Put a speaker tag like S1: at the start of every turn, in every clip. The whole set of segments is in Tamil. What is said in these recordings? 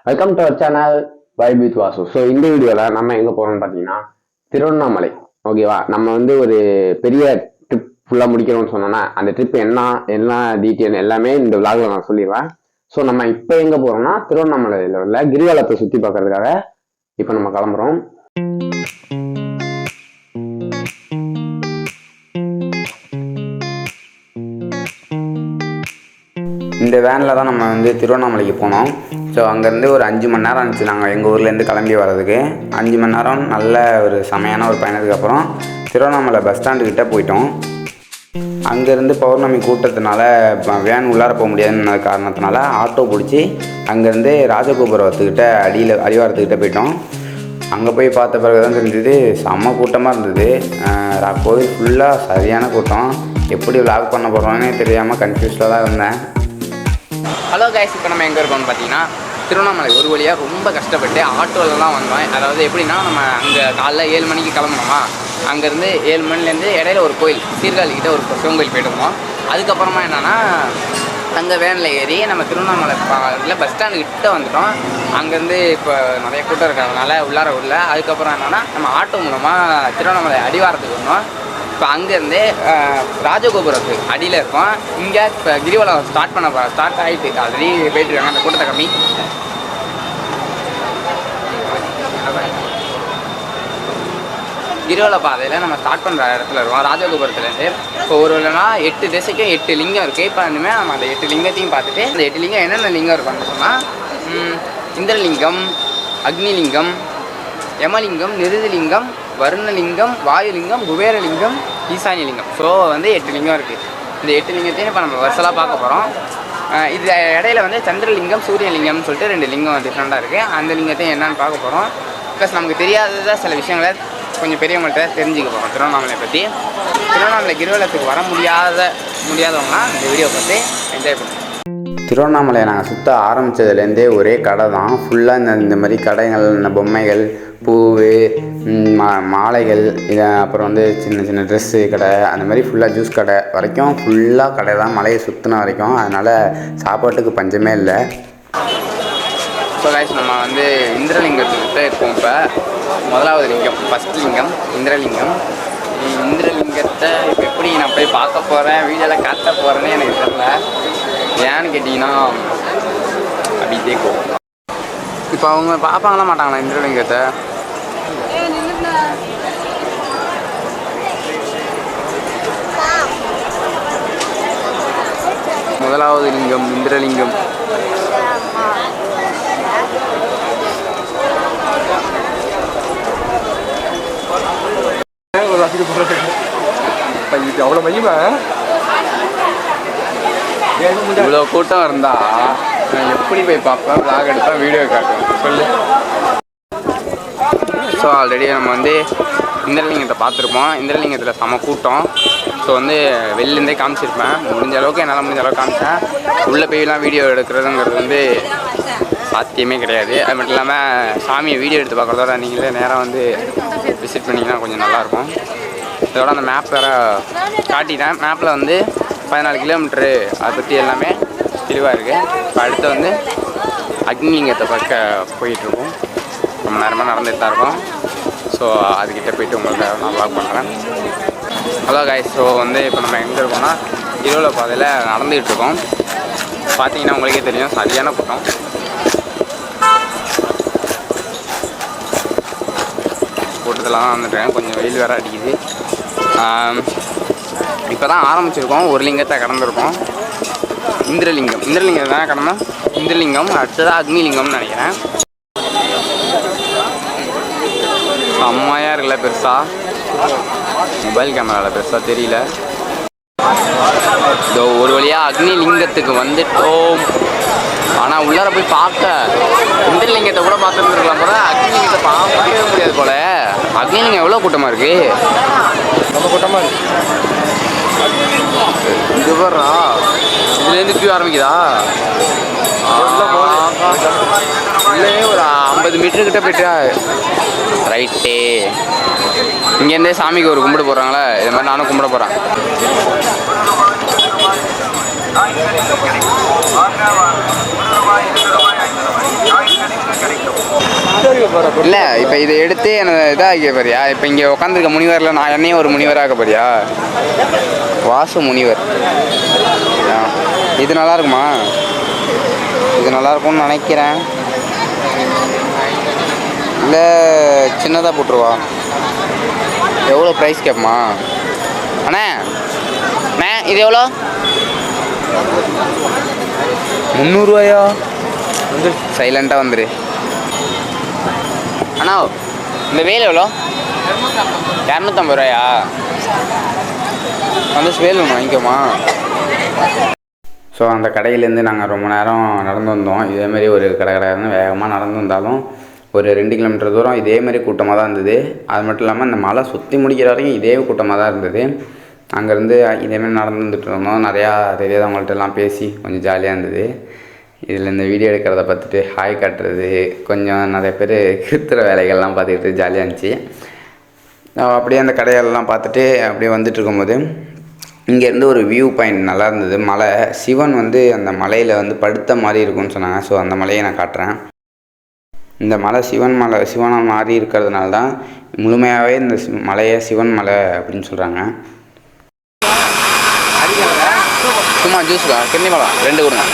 S1: Welcome to our channel vibe with Vasu. So இந்த வீடியோவில் நம்ம எங்கே போகிறோம்னு பார்த்தீங்கன்னா திருவண்ணாமலை. ஓகேவா, நம்ம வந்து ஒரு பெரிய ட்ரிப் ஃபுல்லாக முடிக்கணும்னு சொன்னோன்னா அந்த ட்ரிப் என்ன டீட்டெயில் எல்லாமே இந்த விளாகில் நான் சொல்லிடுவேன். ஸோ நம்ம இப்போ எங்கே போகிறோம்னா திருவண்ணாமலையில் உள்ள கிரிவலத்தை சுற்றி பார்க்கறதுக்காக இப்போ நம்ம கிளம்புறோம். இந்த வேனில் தான் நம்ம வந்து திருவண்ணாமலைக்கு போனோம். ஸோ அங்கேருந்து ஒரு 5 மணி நேரம் இருந்துச்சு நாங்கள் எங்கள் ஊர்லேருந்து கிளம்பி வர்றதுக்கு. 5 மணி நேரம் நல்ல ஒரு செமையான ஒரு பயணத்துக்கு அப்புறம் திருவண்ணாமலை பஸ் ஸ்டாண்டுக்கிட்ட போயிட்டோம். அங்கேருந்து பௌர்ணமி கூட்டத்தினால வேன் உள்ளார போக முடியாதுன்னு காரணத்தினால ஆட்டோ பிடிச்சி அங்கேருந்து ராஜகோபுரத்துக்கிட்ட அடிவாரத்துக்கிட்ட போயிட்டோம். அங்கே போய் பார்த்த பிறகு தான் தெரிஞ்சது செம்ம கூட்டமாக இருந்தது. கோவில் ஃபுல்லாக சரியான கூட்டம். எப்படி விளாக் பண்ண போகிறோன்னே தெரியாமல் கன்ஃபியூஸில் தான் இருந்தேன்.
S2: ஹலோ கைஸ், இப்போ நம்ம எங்கே இருக்கோம்னு பார்த்தீங்கன்னா திருவண்ணாமலை ஒரு வழியாக ரொம்ப கஷ்டப்பட்டு ஆட்டோலலாம் வந்தோம். அதாவது எப்படின்னா நம்ம அங்கே காலைல 7 மணிக்கு கிளம்பணுமா, அங்கேருந்து 7 மணிலேருந்து இடையில ஒரு கோயில் சீர்காழிக்கிட்ட ஒரு சிவன் கோயில் போய்ட்டுருவோம். அதுக்கப்புறமா என்னென்னா அங்கே வேனில் ஏறி நம்ம திருவண்ணாமலை பஸ் ஸ்டாண்டுக்கிட்ட வந்துட்டோம். அங்கேருந்து இப்போ நிறைய கூட்டம் இருக்கிறதுனால உள்ளார உள்ள அதுக்கப்புறம் என்னென்னா நம்ம ஆட்டோ மூலமாக திருவண்ணாமலை அடிவாரத்துக்கு வந்தோம். இப்போ அங்கேருந்து ராஜகோபுரத்துக்கு அடியில் இருக்கோம். இங்கே இப்போ கிரிவலம் ஸ்டார்ட் ஆகிட்டு ஆல்ரெடி போயிட்டுருக்காங்க. அந்த கூட்டத்தை கம்மி கிரிவல பாதையில் நம்ம ஸ்டார்ட் பண்ணுற இடத்துல இருக்கோம். ராஜகோபுரத்துலேருந்து இப்போ ஒரு இல்லைனா 8 திசைக்கும் 8 லிங்கம் இருக்குது. இப்போ இனிமேல் நம்ம அந்த 8 லிங்கத்தையும் பார்த்துட்டு அந்த 8 லிங்கம் என்னென்ன லிங்கம் இருக்குன்னு சொன்னால் இந்திரலிங்கம், அக்னிலிங்கம், யமலிங்கம், நிருதிலிங்கம், வருணலிங்கம், வாயுலிங்கம், குபேரலிங்கம், ஈசானியலிங்கம். ஸோ வந்து 8 லிங்கம் இருக்குது. இந்த 8 லிங்கத்தையும் இப்போ நம்ம வருஷலாக பார்க்க போகிறோம். இது இடையில வந்து சந்திரலிங்கம், சூரியலிங்கம்னு சொல்லிட்டு 2 லிங்கம் டிஃப்ரெண்ட்டாக இருக்குது. அந்த லிங்கத்தையும் என்னென்னு பார்க்க போகிறோம். ப்ளஸ் நமக்கு தெரியாததாக சில விஷயங்களை கொஞ்சம் பெரியவங்கள்ட்ட தெரிஞ்சுக்க போகிறோம் திருவண்ணாமலை பற்றி. திருவண்ணாமலை கிரிவலத்துக்கு வர முடியாதவங்களாம் இந்த வீடியோ பார்த்து என்ஜாய் பண்ணுவோம்.
S1: திருவண்ணாமலையை நாங்கள் சுற்ற ஆரம்பித்ததுலேருந்தே ஒரே கடை தான். ஃபுல்லாக இந்த மாதிரி கடைகள், இந்த பொம்மைகள், பூவு, மாலைகள், இதை அப்புறம் வந்து சின்ன சின்ன ட்ரெஸ்ஸு கடை, அந்த மாதிரி ஃபுல்லாக ஜூஸ் கடை வரைக்கும் ஃபுல்லாக கடை தான் மலையை சுற்றின வரைக்கும். அதனால் சாப்பாட்டுக்கு பஞ்சமே இல்லை.
S2: ஸோ கைஸ், நம்ம வந்து இந்திரலிங்கத்துக்கிட்ட இருக்கோம். இப்போ முதலாவது லிங்கம், ஃபஸ்ட் லிங்கம் இந்திரலிங்கம். இந்திரலிங்கத்தை இப்போ எப்படி நான் போய் பார்க்க போகிறேன், வீடியோவில் காட்ட போகிறேன்னு எனக்கு தெரியல. ஏன்னு கேட்டிங்கன்னா அப்படி தேக்கும். இப்போ அவங்க பார்ப்பாங்களா மாட்டாங்களா இந்திரலிங்கத்தை? முதலாவது லிங்கம் இந்திரலிங்கம்.
S3: அவ்வளோ மையமா
S2: இவ்வளோ கூட்டம் இருந்தா நான் எப்படி போய் பார்ப்பேன், விளாக் எடுப்பேன், வீடியோ காட்டுவேன் சொல்லு. ஸோ ஆல்ரெடி நம்ம வந்து இந்திரலிங்கத்தை பார்த்துருப்போம். இந்திரலிங்கத்தில் செம கூட்டம். ஸோ வந்து வெளிலேருந்தே காமிச்சிருப்பேன். முடிஞ்ச அளவுக்கு என்னால் முடிஞ்ச அளவுக்கு காமிச்சேன். உள்ளே போய்லாம் வீடியோ எடுக்கிறதுங்கிறது வந்து சாத்தியமே கிடையாது. அது மட்டும் இல்லாமல் சாமியை வீடியோ எடுத்து பார்க்குறதோட நீங்களே நேராக வந்து விசிட் பண்ணிங்கன்னா கொஞ்சம் நல்லாயிருக்கும். இதோட அந்த மேப் வேறு காட்டிட்டேன். மேப்பில் வந்து 14 கிலோமீட்ரு அதை பற்றி எல்லாமே தெளிவாக இருக்குது. இப்போ அடுத்து வந்து அக்னிலிங்கத்தை பார்க்க போயிட்டுருக்கோம். ரொம்ப நேரமாக நடந்துட்டு தான் இருக்கோம். ஸோ அதுக்கிட்ட போய்ட்டு உங்களுக்கு நான் வ்ளாக் பண்ணுறேன். ஹலோ காய்ஸ், ஸோ வந்து இப்போ நம்ம எங்கே இருக்கோம்னா கிரிவல பாதையில் நடந்துகிட்டு இருக்கோம். பார்த்தீங்கன்னா உங்களுக்கே தெரியும் சரியான கூட்டம். கூட்டத்தில் தான் வந்துட்டேன். கொஞ்சம் வெயில் வேறு அடிக்குது. இப்போ தான் ஆரம்பிச்சிருக்கோம். ஒரு லிங்கத்தை கடந்திருக்கோம். இந்திரலிங்கம் தான் கடந்தோம். இந்திரலிங்கம் அடுத்ததாக அக்னிலிங்கம்னு நினைக்கிறேன். செம்மையாக இருக்குல்ல, பெருசாக மொபைல் கேமராவில் பெருசாக தெரியல. இதோ ஒரு வழியாக அக்னிலிங்கத்துக்கு வந்துட்டோம். ஆனால் உள்ளார போய் பார்க்க இந்திரலிங்கத்தை கூட பார்த்துருந்துருக்கலாம் போல. அக்னிலிங்கத்தை பார்க்கவே முடியாது போல. அக்னிலிங்கம் எவ்வளோ கூட்டமாக இருக்குது,
S3: ரொம்ப கூட்டமாக இருக்குது.
S2: இது வர்றா இதுலேருந்து கியூ ஆரம்பிக்குதா? உள்ளே ஒரு 50 மீட்டரு கிட்ட போயிட்டா ரைட்டே. இங்கேருந்தே சாமிக்கு ஒரு கும்பிட போகிறாங்களே, இது மாதிரி நானும் கும்பிட போகிறேன். இல்லை இப்போ இதை எடுத்து எனக்கு இதாக போறியா? இப்போ இங்கே உட்காந்துருக்க முனிவரில் நான் என்னையும் ஒரு முனிவராக போறியா? வாசு முனிவர். இது நல்லா இருக்குமா? இது நல்லா இருக்கும்னு நினைக்கிறேன். இல்லை சின்னதாக போட்டுருவா? எவ்வளோ ப்ரைஸ் கேட்பமா? அண்ணே அண்ணே இது எவ்வளோ? 300 வந்து சைலண்ட்டாக வந்துரு. அண்ணா இந்த வேல் எவ்வளோ? 250 வந்து வேல் ஒன்று வாங்கிக்கோமா?
S1: ஸோ அந்த கடையிலேருந்து நாங்கள் ரொம்ப நேரம் நடந்து வந்தோம். இதேமாரி ஒரு கடைன்னு வேகமாக நடந்து வந்தாலும் ஒரு 2 கிலோமீட்டர் தூரம் இதேமாரி கூட்டமாக தான் இருந்தது. அது மட்டும் இல்லாமல் இந்த மலை சுற்றி முடிக்கிற வரைக்கும் இதே கூட்டமாக தான் இருந்தது. அங்கேருந்து இதேமாரி நடந்து வந்துட்டு இருந்தோம். நிறையா தெரியாதவங்கள்ட்டெல்லாம் பேசி கொஞ்சம் ஜாலியாக இருந்தது. இதில் இந்த வீடியோ எடுக்கிறத பார்த்துட்டு ஹாய் காட்டுறது, கொஞ்சம் நிறைய பேர் கிருத்துற வேலைகள்லாம் பார்த்துக்கிட்டு ஜாலியாக இருந்துச்சு. அப்படியே அந்த கடையெல்லாம் பார்த்துட்டு அப்படியே வந்துட்டு இருக்கும்போது இங்கேருந்து ஒரு வியூ பாயிண்ட் நல்லா இருந்தது. மலை சிவன் வந்து அந்த மலையில் வந்து படுத்த மாதிரி இருக்கும்னு சொன்னாங்க. ஸோ அந்த மலையை நான் காட்டுறேன். இந்த மலை சிவனாக மாறி இருக்கிறதுனால தான் முழுமையாகவே இந்த மலையை சிவன் மலை அப்படின்னு சொல்கிறாங்க.
S2: சும்மா ஜூஸ் கிண்ணி பழம் 2 கொடுங்க.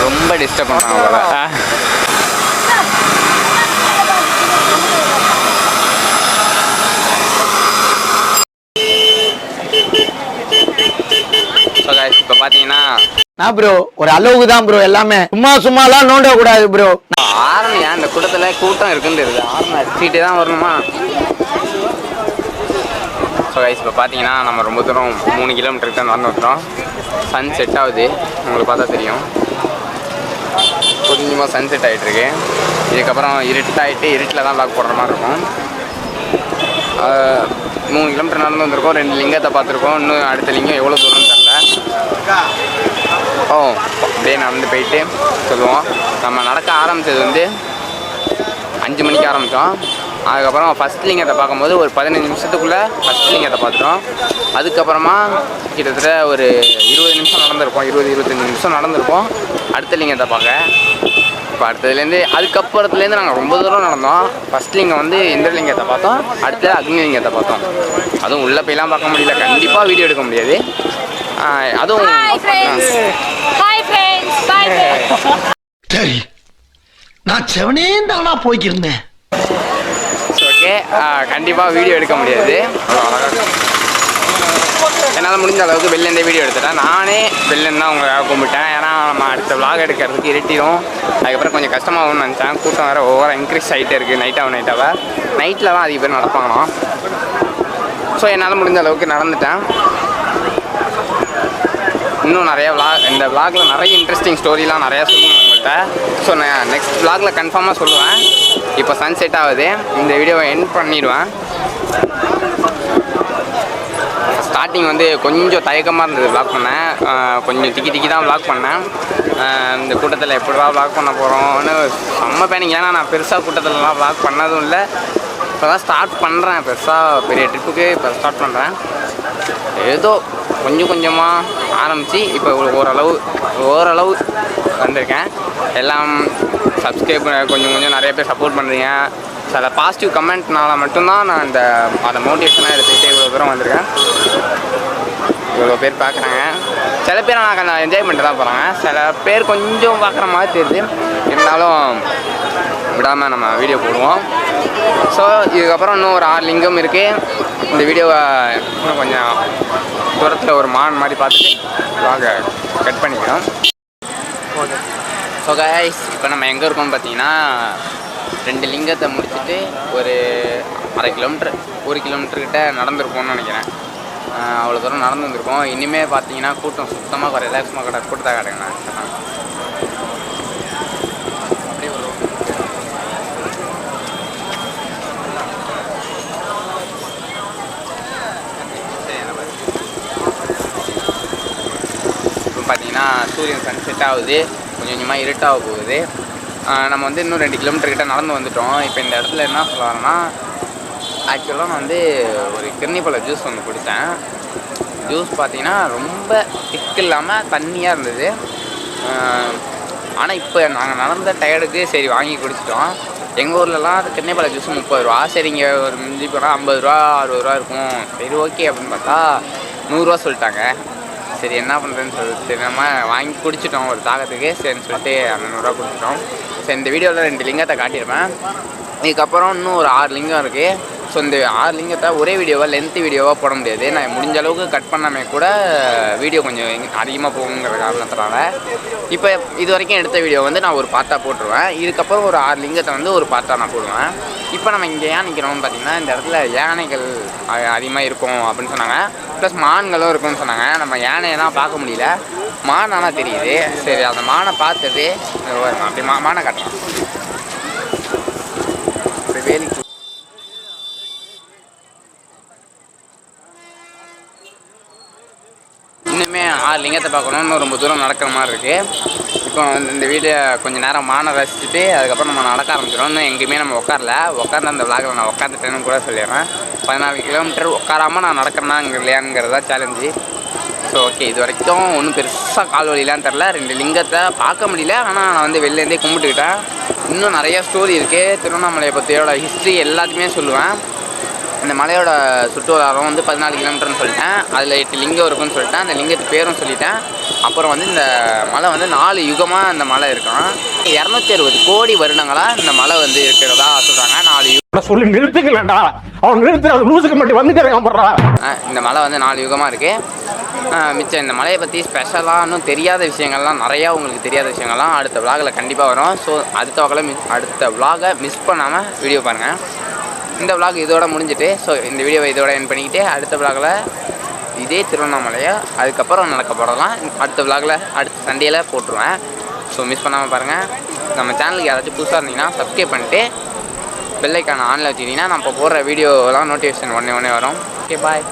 S2: ரொம்ப டிஸ்டர்ப் பண்ணுறாங்க போல. இப்போ பார்த்தீங்கன்னா
S4: நான் ப்ரோ ஒரு அளவுக்கு தான் ப்ரோ, எல்லாமே சும்மாலாம் நோண்ட கூடாது ப்ரோ.
S2: ஆரன் ஏன் இந்த கூட்டம் இருக்குன்னு இருக்குது. ஆரன் அடிச்சுக்கிட்டே தான் வரணுமா? ஸோ கைஸ் இப்போ பார்த்தீங்கன்னா நம்ம ரொம்ப தூரம் 3 கிலோமீட்டருக்கு தான் நடந்து வந்துட்டோம். சன் செட் ஆகுது, உங்களுக்கு பார்த்தா தெரியும். கொஞ்சமாக சன் செட் ஆகிட்டுருக்கு. இதுக்கப்புறம் இருட்டில் தான் லாக் போடுற மாதிரி இருக்கும். 3 கிலோமீட்டர் நடந்து வந்திருக்கோம். 2 லிங்கத்தை பார்த்துருக்கோம். இன்னும் அடுத்த லிங்கம் எவ்வளோ தூரம்னு தெரில. அப்படியே நடந்து போயிட்டு சொல்லுவோம். நம்ம நடக்க ஆரம்பித்தது வந்து 5 மணிக்கு ஆரம்பித்தோம். அதுக்கப்புறம் ஃபஸ்ட் லிங்கத்தை பார்க்கும்போது ஒரு 15 நிமிஷத்துக்குள்ளே ஃபஸ்ட் லிங்கத்தை பார்த்துட்டோம். அதுக்கப்புறமா கிட்டத்தட்ட ஒரு 20 நிமிஷம் நடந்திருப்போம். 20-25 நிமிஷம் நடந்திருப்போம் அடுத்த லிங்கத்தை பார்க்க. இப்போ அதுக்கப்புறத்துலேருந்து நாங்கள் ரொம்ப தூரம் நடந்தோம். ஃபஸ்ட் லிங்கம் வந்து இந்திரலிங்கத்தை பார்த்தோம். அடுத்தது அக்னி லிங்கத்தை பார்த்தோம். அதுவும் உள்ளே போயெல்லாம் பார்க்க முடியல, கண்டிப்பாக வீடியோ எடுக்க முடியாது. அதுவும்
S4: சரி நான் செவனே தானா போய்க்கிருந்தேன்.
S2: ஓகே, கண்டிப்பாக வீடியோ எடுக்க முடியாது. என்னால் முடிஞ்ச அளவுக்கு வெளிலேருந்தே வீடியோ எடுத்துட்டேன். நானே வெளிலேருந்து தான் உங்களை கும்பிட்டேன். ஏன்னா நம்ம அடுத்த விளாக் எடுக்கிறதுக்கு இருட்டிடும். அதுக்கப்புறம் கொஞ்சம் கஷ்டமாகும்னு நினச்சேன். கூட்டம் வேறு ஓவராக இன்க்ரீஸ் ஆகிட்டே இருக்குது. நைட்டில் தான் அதிக பேர் நடப்பாங்களாம். ஸோ என்னால் முடிஞ்ச அளவுக்கு நடந்துட்டேன். இன்னும் நிறையா இந்த விளாகில் நிறைய இன்ட்ரெஸ்டிங் ஸ்டோரிலாம் நிறையா சொல்லணும் உங்கள்கிட்ட. ஸோ நான் நெக்ஸ்ட் விளாகில் கன்ஃபார்மாக சொல்லுவேன். இப்போ சன் செட் ஆகுது. இந்த வீடியோவை எண்ட் பண்ணிடுவேன். ஸ்டார்டிங் வந்து கொஞ்சம் தயக்கமாக இருந்தது விளாக் பண்ணேன். கொஞ்சம் திக்கி தான் விளாக் பண்ணேன். இந்த கூட்டத்தில் எப்படிவா விளாக் பண்ண போகிறோம்னு செம்ம பேனிங். ஏன்னா நான் பெருசாக கூட்டத்திலலாம் விளாக் பண்ணதும் இல்லை. இப்போ தான் ஸ்டார்ட் பண்ணுறேன். பெரிய ட்ரிப்புக்கு இப்போ ஸ்டார்ட் பண்ணுறேன். ஏதோ கொஞ்சமாக ஆரம்பித்து இப்போ ஓரளவு வந்திருக்கேன். எல்லாம் சப்ஸ்கிரைப் கொஞ்சம் நிறைய பேர் சப்போர்ட் பண்ணுறீங்க. சில பாசிட்டிவ் கமெண்ட்னால மட்டும்தான் நான் அதை மோட்டிவேஷனாக எடுத்துக்கிட்டு இவ்வளோ தூரம் வந்திருக்கேன். இவ்வளோ பேர் பார்க்குறாங்க. சில பேர் நான் என்ஜாய் பண்ணிட்டு தான் போகிறாங்க. சில பேர் கொஞ்சம் பார்க்குற மாதிரி தெரியுது. இருந்தாலும் விடாமல் நம்ம வீடியோ போடுவோம். ஸோ இதுக்கப்புறம் இன்னும் ஒரு 6 லிங்கம் இருக்குது. இந்த வீடியோவை இன்னும் கொஞ்சம் தூரத்தில் ஒரு மான் மாதிரி பார்த்துட்டு வாங்க கட் பண்ணிக்கிறோம். ஸோ கைஸ் இப்போ நம்ம எங்கே இருக்கோம்னு பார்த்தீங்கன்னா 2 லிங்கத்தை முடிச்சுட்டு ஒரு 1/2 கிலோமீட்டர் 1 கிலோமீட்டர்கிட்ட நடந்திருப்போம்னு நினைக்கிறேன். அவ்வளோ தூரம் நடந்து வந்திருக்கோம். இனிமேல் பார்த்தீங்கன்னா கூட்டம் சுத்தமாக ரிலாக்ஸ்மாக கூட்டத்தை காட்டுங்கண்ணா. அப்படியே ஒரு இப்போ பார்த்தீங்கன்னா சூரியன் சன் செட் ஆகுது. கொஞ்சமாக இருட்டாக போகுது. நம்ம வந்து இன்னும் 2 கிலோமீட்டர்கிட்ட நடந்து வந்துட்டோம். இப்போ இந்த இடத்துல என்ன சொல்லுவாங்கன்னா, ஆக்சுவலாக நான் வந்து ஒரு கிர்ணிப்பழ ஜூஸ் ஒன்று குடித்தேன். ஜூஸ் பார்த்தீங்கன்னா ரொம்ப திக்கு இல்லாமல் தண்ணியாக இருந்தது. ஆனால் இப்போ நாங்கள் நடந்த டயர்டுக்கு சரி வாங்கி குடிச்சிட்டோம். எங்கள் ஊர்லலாம் தென்னைப்பழ ஜூஸ் 30 ரூபா. சரி இங்கே ஒரு மிஞ்சி போனால் 50 ரூபா 60 ரூபா இருக்கும். சரி ஓகே அப்படின்னு பார்த்தா 100 ரூபா சொல்லிட்டாங்க. சரி என்ன பண்ணுறதுன்னு சொல்லிட்டு நம்ம வாங்கி குடிச்சிட்டோம் ஒரு தாகத்துக்கு. சரின்னு சொல்லிட்டு அந்த 100 ரூபா குடிச்சிட்டோம். சரி இந்த வீடியோவில் 2 லிங்கத்தை காட்டியிருப்பேன். இதுக்கப்புறம் இன்னும் ஒரு 6 லிங்கம் இருக்குது. ஸோ இந்த 6 லிங்கத்தை ஒரே வீடியோவாக லென்த்து வீடியோவாக போட முடியாது. நான் முடிஞ்ச அளவுக்கு கட் பண்ணாமே கூட வீடியோ கொஞ்சம் அதிகமாக போகுங்கிற காரணத்தினால இப்போ இது வரைக்கும் எடுத்த வீடியோ வந்து நான் ஒரு பார்ட்டாக போட்டுருவேன். இதுக்கப்புறம் ஒரு 6 லிங்கத்தை வந்து ஒரு பார்ட்டாக நான் போடுவேன். இப்போ நம்ம இங்கே ஏன் நிற்கிறோம்னு பார்த்தீங்கன்னா, இந்த இடத்துல யானைகள் அதிகமாக இருக்கும் அப்படின்னு சொன்னாங்க. ப்ளஸ் மான்களும் இருக்குன்னு சொன்னாங்க. நம்ம யானையெல்லாம் பார்க்க முடியல, மான் ஆனால் தெரியுது. சரி அந்த மானை பார்த்துட்டு அப்படி மானை காட்டலாம். வேலிக்கு இன்னுமே 6 லிங்கத்தை பார்க்கணுன்னு ரொம்ப தூரம் நடக்கிற மாதிரி இருக்குது. இப்போ இந்த வீடியோ கொஞ்சம் நேரம் மானை ரசிச்சுட்டு அதுக்கப்புறம் நம்ம நடக்க ஆரம்பிச்சிடும். இன்னும் எங்கேயுமே நம்ம உட்கார்ந்து அந்த விளாகில் நான் உட்காந்துட்டேன்னு கூட சொல்லிடுறேன். 14 கிலோமீட்டர் உட்காராமல் நான் நடக்கிறேன்னா இல்லையாங்கிறது தான் சேலஞ்சு. ஸோ ஓகே, இது வரைக்கும் ஒன்றும் பெருசாக கால் வலிலான்னு தெரில. 2 லிங்கத்தை பார்க்க முடியல, ஆனால் நான் வந்து வெளிலேருந்தே கும்பிட்டுக்கிட்டேன். இன்னும் நிறையா ஸ்டோரி இருக்குது. திருவண்ணாமலையை பற்றியோட ஹிஸ்ட்ரி எல்லாத்தையுமே சொல்லுவேன். இந்த மலையோட சுற்றுவட்டாரம் வந்து 14 கிலோமீட்டர்னு சொல்லிட்டேன். அதில் 8 லிங்கம் இருக்குன்னு சொல்லிட்டேன். அந்த லிங்கத்து பேரும் சொல்லிட்டேன். அப்புறம் வந்து இந்த மலை வந்து 4 யுகமாக இந்த மலை இருக்கான். 260 கோடி வருடங்களாக இந்த மலை வந்து இருக்கிறதா சொல்கிறாங்க. 4
S3: சொல்லி நிறுத்துக்கலடா, அவன் நிறுத்து, அது லூசுக்கு மட்டும் வந்துக்கிறேன்.
S2: இந்த மலை வந்து 4 யுகமாக இருக்குது. மிச்சம் இந்த மலையை பற்றி ஸ்பெஷலாக இன்னும் தெரியாத விஷயங்கள்லாம் நிறையா, உங்களுக்கு தெரியாத விஷயங்கள்லாம் அடுத்த விளாகில் கண்டிப்பாக வரும். ஸோ அடுத்த விளாகை மிஸ் பண்ணாமல் வீடியோ பாருங்கள். இந்த விளாக் இதோட முடிஞ்சிட்டு, ஸோ இந்த வீடியோவை இதோட என் பண்ணிக்கிட்டு அடுத்த விளாகில் இதே திருவண்ணாமலையை அதுக்கப்புறம் நடக்க போடலாம். அடுத்த விளாகில் அடுத்த சண்டேயில் போட்டுருவேன். ஸோ மிஸ் பண்ணாமல் பாருங்கள். நம்ம சேனலுக்கு யாராச்சும் புதுசாக இருந்தீங்கன்னா சப்ஸ்கிரைப் பண்ணிட்டு பெல் ஐக்கானை ஆனில் வச்சுக்கிட்டிங்கன்னா நான் இப்போ போடுற வீடியோலாம் நோட்டிஃபிகேஷன் உடனே வரும். Okay bye.